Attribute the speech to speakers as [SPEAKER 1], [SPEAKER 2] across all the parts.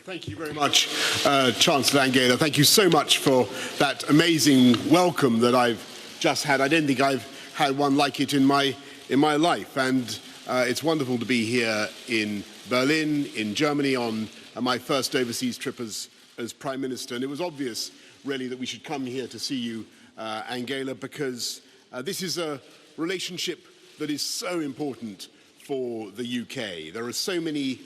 [SPEAKER 1] Thank you very much, Chancellor Angela. Thank you so much for that amazing welcome that I've just had. I don't think I've had one like it in my life, and it's wonderful to be here in Berlin, in Germany, on my first overseas trip as Prime Minister. And it was obvious, really, that we should come here to see you, Angela, because this is a relationship that is so important for the UK. There are so many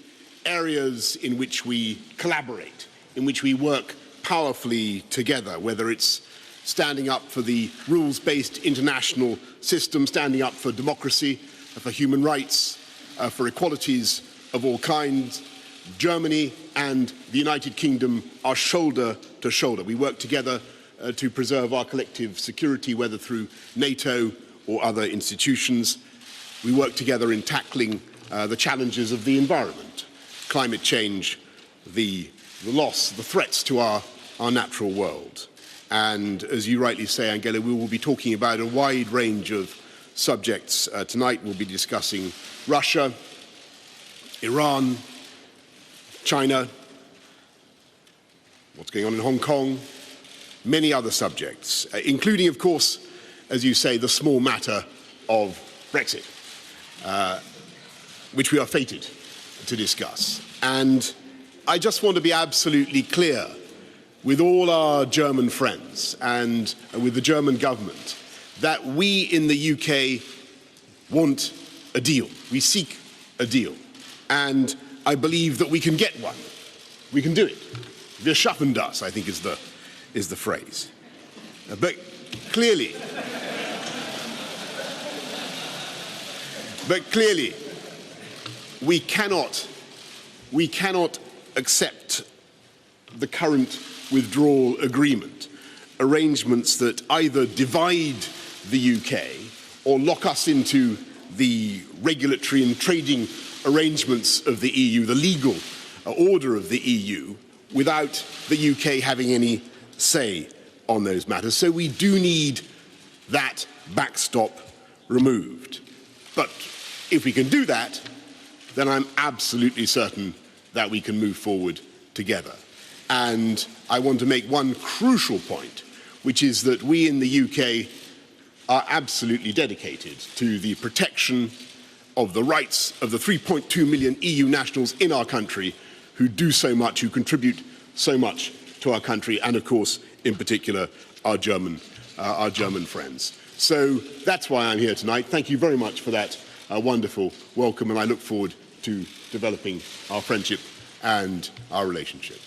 [SPEAKER 1] areas in which we collaborate, in which we work powerfully together, whether it's standing up for the rules-based international system, standing up for democracy, for human rights, for equalities of all kinds. Germany and the United Kingdom are shoulder to shoulder. We work together to preserve our collective security, whether through NATO or other institutions. We work together in tackling the challenges of the environment, climate change, the loss, the threats to our natural world. And as you rightly say, Angela, we will be talking about a wide range of subjects tonight. We'll be discussing Russia, Iran, China, what's going on in Hong Kong, many other subjects, including, of course, as you say, the small matter of Brexit, which we are fated to discuss. And I just want to be absolutely clear with all our German friends and with the German government that we in the UK want a deal. We seek a deal. And I believe that we can get one. We can do it. Wir schaffen das, I think is the phrase. But clearly, we cannot accept the current withdrawal agreement, arrangements that either divide the UK or lock us into the regulatory and trading arrangements of the EU, the legal order of the EU, without the UK having any say on those matters. So we do need that backstop removed. But if we can do that, then I'm absolutely certain that we can move forward together. And I want to make one crucial point, which is that we in the UK are absolutely dedicated to the protection of the rights of the 3.2 million EU nationals in our country who do so much, who contribute so much to our country, and of course, in particular, our German friends. So that's why I'm here tonight. Thank you very much for that wonderful welcome, and I look forward to developing our friendship and our relationship.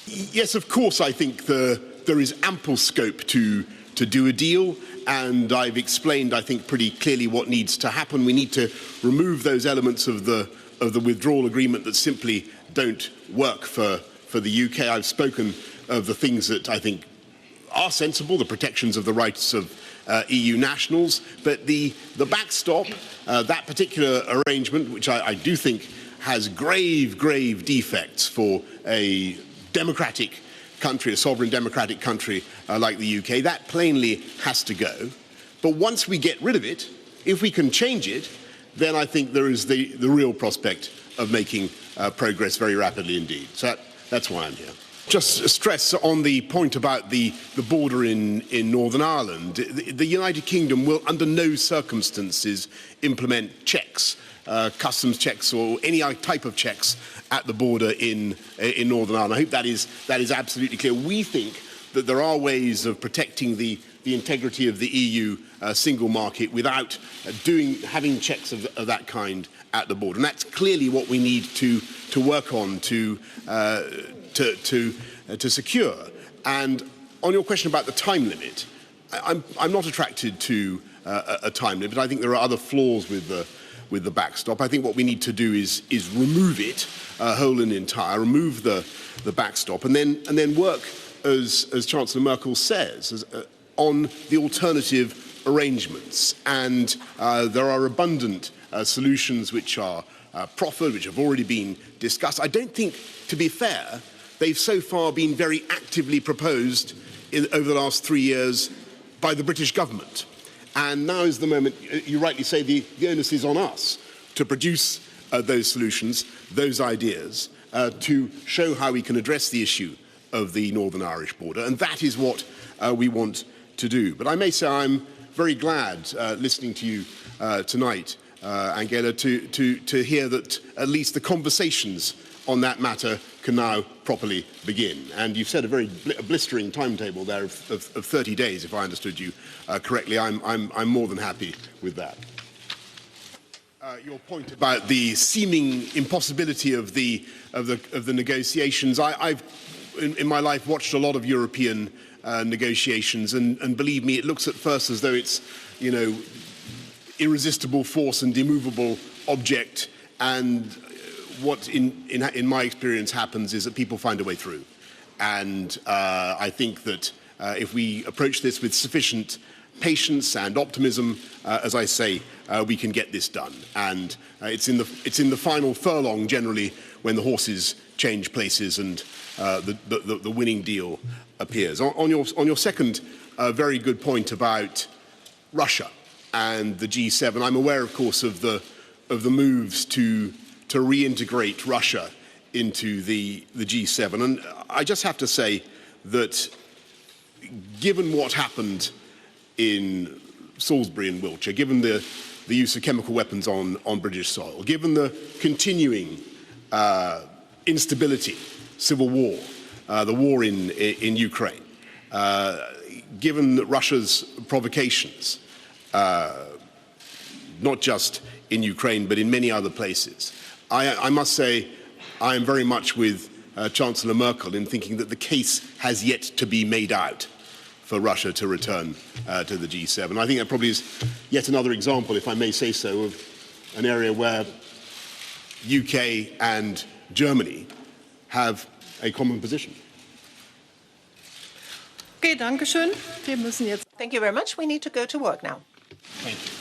[SPEAKER 1] Yes, of course, I think there is ample scope to do a deal, and I've explained, I think, pretty clearly what needs to happen. We need to remove those elements of the withdrawal agreement that simply don't work for the UK. I've spoken of the things that I think are sensible, the protections of the rights of EU nationals, but the backstop, that particular arrangement, which I do think has grave defects for a democratic country, a sovereign democratic country like the UK, that plainly has to go. But once we get rid of it, if we can change it, then I think there is the real prospect of making progress very rapidly indeed. So that's why I'm here. Just stress on the point about the border in Northern Ireland. The United Kingdom will under no circumstances implement checks, customs checks or any type of checks at the border in Northern Ireland. I hope that is absolutely clear. We think that there are ways of protecting the integrity of the EU single market without having checks of that kind at the border. And that's clearly what we need to work on to secure. And on your question about the time limit, I'm not attracted to a time limit. I think there are other flaws with the backstop. I think what we need to do is remove it whole and entire, remove the backstop, and then work, as Chancellor Merkel says, on the alternative arrangements. And there are abundant solutions which are proffered, which have already been discussed. I don't think, to be fair, they've so far been very actively proposed over the last 3 years by the British government. And now is the moment, you rightly say, the onus is on us to produce those solutions, those ideas, to show how we can address the issue of the Northern Irish border, and that is what we want to do. But I may say I'm very glad, listening to you tonight, Angela, to hear that at least the conversations on that matter can now properly begin. And you've set a very blistering timetable there of 30 days, if I understood you correctly. I'm more than happy with that. Your point about the seeming impossibility of the negotiations. I've in my life watched a lot of European negotiations, and believe me, it looks at first as though it's, you know, irresistible force and immovable object, and what in my experience happens is that people find a way through. And I think that if we approach this with sufficient patience and optimism, as I say, we can get this done. And it's in the final furlong generally when the horses change places and the winning deal appears. On your second very good point about Russia and the G7, I'm aware, of course, of the moves to reintegrate Russia into the G7, and I just have to say that given what happened in Salisbury and Wiltshire, given the use of chemical weapons on British soil, given the continuing instability, civil war, the war in Ukraine, given Russia's provocations, not just in Ukraine but in many other places, I must say I am very much with Chancellor Merkel in thinking that the case has yet to be made out for Russia to return to the G7. I think that probably is yet another example, if I may say so, of an area where UK and Germany have a common position.
[SPEAKER 2] Okay, danke schön. Wir müssen jetzt.
[SPEAKER 3] Thank you very much. We need to go to work now.
[SPEAKER 1] Thank you.